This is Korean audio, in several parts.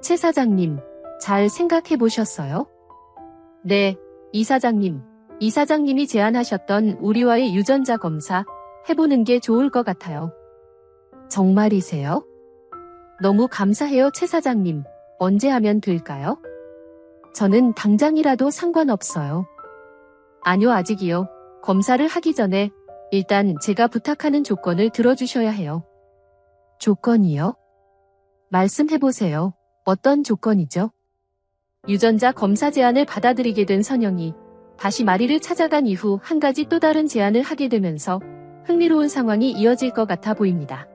최 사장님, 잘 생각해 보셨어요? 네, 이 사장님. 이 사장님이 제안하셨던 우리와의 유전자 검사 해보는 게 좋을 것 같아요. 정말이세요? 너무 감사해요, 최 사장님. 언제 하면 될까요? 저는 당장이라도 상관없어요. 아니요, 아직이요. 검사를 하기 전에 일단 제가 부탁하는 조건을 들어주셔야 해요. 조건이요? 말씀해보세요. 어떤 조건이죠? 유전자 검사 제안을 받아들이게 된 선영이 다시 마리를 찾아간 이후 한 가지 또 다른 제안을 하게 되면서 흥미로운 상황이 이어질 것 같아 보입니다.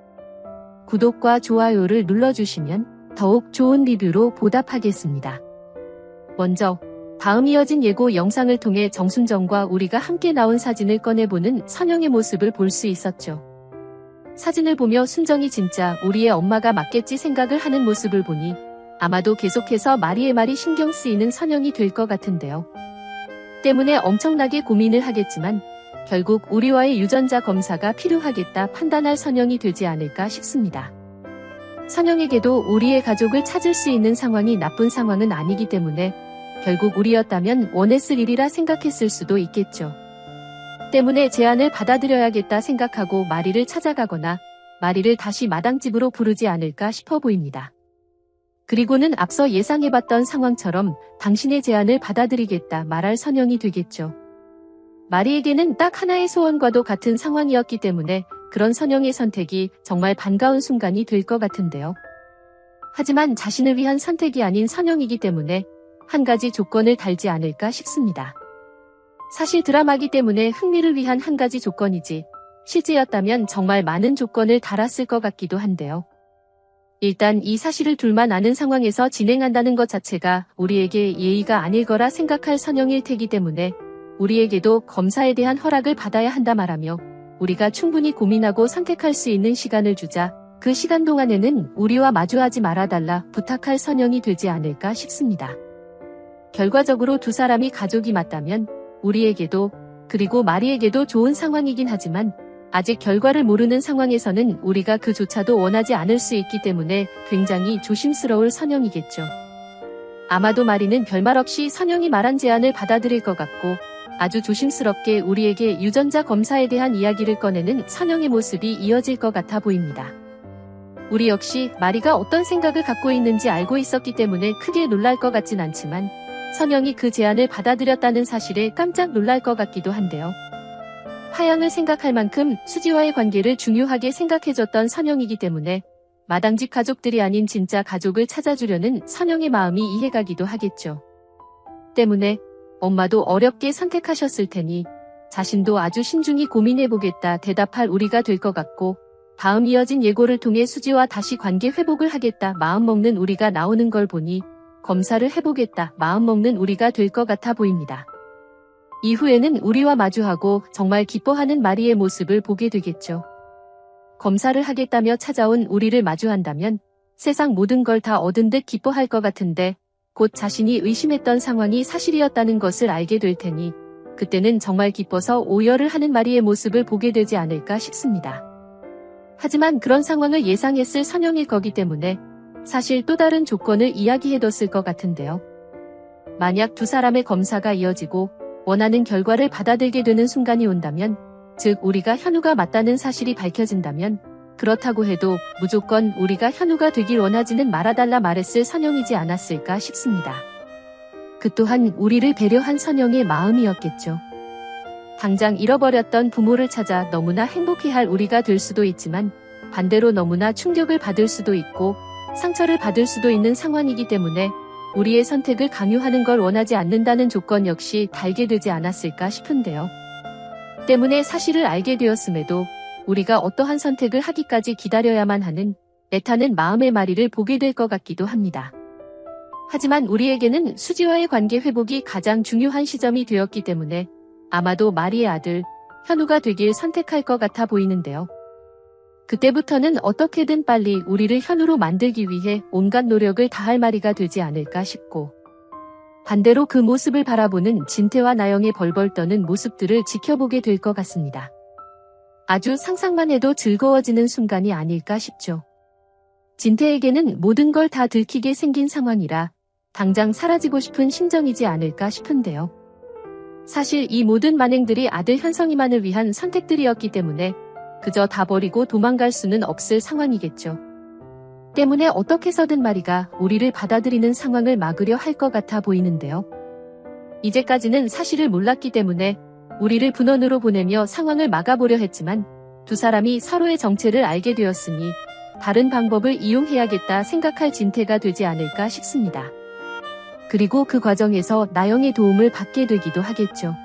구독과 좋아요를 눌러주시면 더욱 좋은 리뷰로 보답하겠습니다. 먼저 다음 이어진 예고 영상을 통해 정순정과 우리가 함께 나온 사진을 꺼내보는 선영의 모습을 볼 수 있었죠. 사진을 보며 순정이 진짜 우리의 엄마가 맞겠지 생각을 하는 모습을 보니 아마도 계속해서 마리의 말이 신경 쓰이는 선영이 될 것 같은데요. 때문에 엄청나게 고민을 하겠지만 결국 우리와의 유전자 검사가 필요하겠다 판단할 선영이 되지 않을까 싶습니다. 선영에게도 우리의 가족을 찾을 수 있는 상황이 나쁜 상황은 아니기 때문에 결국 우리였다면 원했을 일이라 생각했을 수도 있겠죠. 때문에 제안을 받아들여야겠다 생각하고 마리를 찾아가거나 마리를 다시 마당집으로 부르지 않을까 싶어 보입니다. 그리고는 앞서 예상해봤던 상황처럼 당신의 제안을 받아들이겠다 말할 선영이 되겠죠. 마리에게는 딱 하나의 소원과도 같은 상황이었기 때문에 그런 선영의 선택이 정말 반가운 순간이 될 것 같은데요. 하지만 자신을 위한 선택이 아닌 선영이기 때문에 한 가지 조건을 달지 않을까 싶습니다. 사실 드라마기 때문에 흥미를 위한 한 가지 조건이지 실제였다면 정말 많은 조건을 달았을 것 같기도 한데요. 일단 이 사실을 둘만 아는 상황에서 진행한다는 것 자체가 우리에게 예의가 아닐 거라 생각할 선영일 테기 때문에 우리에게도 검사에 대한 허락을 받아야 한다 말하며 우리가 충분히 고민하고 선택할 수 있는 시간을 주자 그 시간 동안에는 우리와 마주하지 말아달라 부탁할 선영이 되지 않을까 싶습니다. 결과적으로 두 사람이 가족이 맞다면 우리에게도 그리고 마리에게도 좋은 상황이긴 하지만 아직 결과를 모르는 상황에서는 우리가 그조차도 원하지 않을 수 있기 때문에 굉장히 조심스러울 선영이겠죠. 아마도 마리는 별말 없이 선영이 말한 제안을 받아들일 것 같고 아주 조심스럽게 우리에게 유전자 검사에 대한 이야기를 꺼내는 선영의 모습이 이어질 것 같아 보입니다. 우리 역시 마리가 어떤 생각을 갖고 있는지 알고 있었기 때문에 크게 놀랄 것 같진 않지만 선영이 그 제안을 받아들였다는 사실에 깜짝 놀랄 것 같기도 한데요. 하양을 생각할 만큼 수지와의 관계를 중요하게 생각해줬던 선영이기 때문에 마당집 가족들이 아닌 진짜 가족을 찾아주려는 선영의 마음이 이해가기도 하겠죠. 때문에 엄마도 어렵게 선택하셨을 테니 자신도 아주 신중히 고민해보겠다 대답할 우리가 될 것 같고 다음 이어진 예고를 통해 수지와 다시 관계 회복을 하겠다 마음먹는 우리가 나오는 걸 보니 검사를 해보겠다 마음먹는 우리가 될 것 같아 보입니다. 이후에는 우리와 마주하고 정말 기뻐하는 마리의 모습을 보게 되겠죠. 검사를 하겠다며 찾아온 우리를 마주한다면 세상 모든 걸 다 얻은 듯 기뻐할 것 같은데 곧 자신이 의심했던 상황이 사실이었다는 것을 알게 될 테니 그때는 정말 기뻐서 오열을 하는 마리의 모습을 보게 되지 않을까 싶습니다. 하지만 그런 상황을 예상했을 선영일 거기 때문에 사실 또 다른 조건을 이야기해뒀을 것 같은데요. 만약 두 사람의 검사가 이어지고 원하는 결과를 받아들게 되는 순간이 온다면, 즉 우리가 현우가 맞다는 사실이 밝혀진다면 그렇다고 해도 무조건 우리가 현우가 되길 원하지는 말아달라 말했을 선영이지 않았을까 싶습니다. 그 또한 우리를 배려한 선영의 마음이었겠죠. 당장 잃어버렸던 부모를 찾아 너무나 행복해할 우리가 될 수도 있지만 반대로 너무나 충격을 받을 수도 있고 상처를 받을 수도 있는 상황이기 때문에 우리의 선택을 강요하는 걸 원하지 않는다는 조건 역시 달게 되지 않았을까 싶은데요. 때문에 사실을 알게 되었음에도 우리가 어떠한 선택을 하기까지 기다려야만 하는 애타는 마음의 마리를 보게 될 것 같기도 합니다. 하지만 우리에게는 수지와의 관계 회복이 가장 중요한 시점이 되었기 때문에 아마도 마리의 아들 현우가 되길 선택할 것 같아 보이는데요. 그때부터는 어떻게든 빨리 우리를 현우로 만들기 위해 온갖 노력을 다할 마리가 되지 않을까 싶고, 반대로 그 모습을 바라보는 진태와 나영의 벌벌 떠는 모습들을 지켜보게 될 것 같습니다. 아주 상상만 해도 즐거워지는 순간이 아닐까 싶죠. 진태에게는 모든 걸 다 들키게 생긴 상황이라 당장 사라지고 싶은 심정이지 않을까 싶은데요. 사실 이 모든 만행들이 아들 현성이만을 위한 선택들이었기 때문에 그저 다 버리고 도망갈 수는 없을 상황이겠죠. 때문에 어떻게 해서든 마리가 우리를 받아들이는 상황을 막으려 할 것 같아 보이는데요. 이제까지는 사실을 몰랐기 때문에 우리를 분원으로 보내며 상황을 막아보려 했지만 두 사람이 서로의 정체를 알게 되었으니 다른 방법을 이용해야겠다 생각할 진태가 되지 않을까 싶습니다. 그리고 그 과정에서 나영의 도움을 받게 되기도 하겠죠.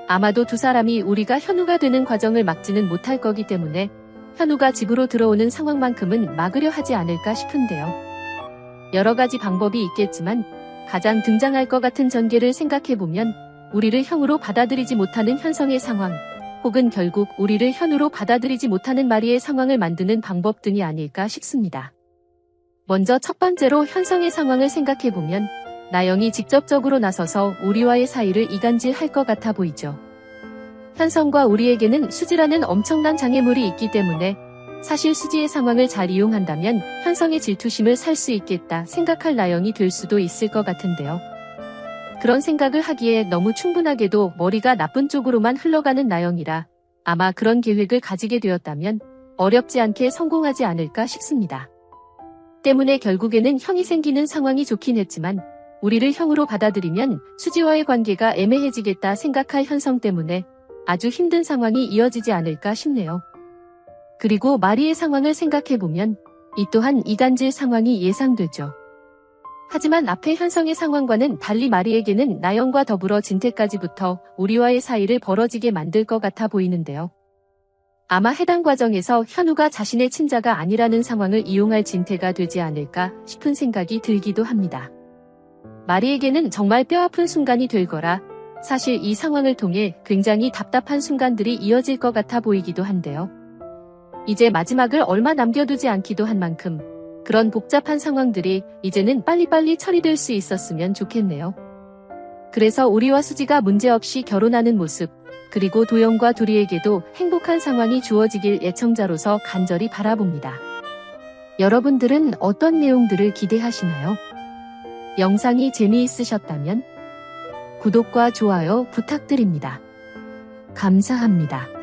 아마도 두 사람이 우리가 현우가 되는 과정을 막지는 못할 거기 때문에 현우가 집으로 들어오는 상황만큼은 막으려 하지 않을까 싶은데요. 여러 가지 방법이 있겠지만 가장 등장할 것 같은 전개를 생각해보면 우리를 형으로 받아들이지 못하는 현성의 상황, 혹은 결국 우리를 현우로 받아들이지 못하는 마리의 상황을 만드는 방법 등이 아닐까 싶습니다. 먼저 첫 번째로 현성의 상황을 생각해보면 나영이 직접적으로 나서서 우리와의 사이를 이간질할 것 같아 보이죠. 현성과 우리에게는 수지라는 엄청난 장애물이 있기 때문에 사실 수지의 상황을 잘 이용한다면 현성의 질투심을 살 수 있겠다 생각할 나영이 될 수도 있을 것 같은데요. 그런 생각을 하기에 너무 충분하게도 머리가 나쁜 쪽으로만 흘러가는 나영이라 아마 그런 계획을 가지게 되었다면 어렵지 않게 성공하지 않을까 싶습니다. 때문에 결국에는 형이 생기는 상황이 좋긴 했지만 우리를 형으로 받아들이면 수지와의 관계가 애매해지겠다 생각할 현성 때문에 아주 힘든 상황이 이어지지 않을까 싶네요. 그리고 마리의 상황을 생각해보면 이 또한 이간질 상황이 예상되죠. 하지만 앞에 현성의 상황과는 달리 마리에게는 나영과 더불어 진태까지부터 우리와의 사이를 벌어지게 만들 것 같아 보이는데요. 아마 해당 과정에서 현우가 자신의 친자가 아니라는 상황을 이용할 진태가 되지 않을까 싶은 생각이 들기도 합니다. 마리에게는 정말 뼈아픈 순간이 될 거라 사실 이 상황을 통해 굉장히 답답한 순간들이 이어질 것 같아 보이기도 한데요. 이제 마지막을 얼마 남겨두지 않기도 한 만큼 그런 복잡한 상황들이 이제는 빨리빨리 처리될 수 있었으면 좋겠네요. 그래서 우리와 수지가 문제없이 결혼하는 모습, 그리고 도영과 두리에게도 행복한 상황이 주어지길 애청자로서 간절히 바라봅니다. 여러분들은 어떤 내용들을 기대하시나요? 영상이 재미있으셨다면 구독과 좋아요 부탁드립니다. 감사합니다.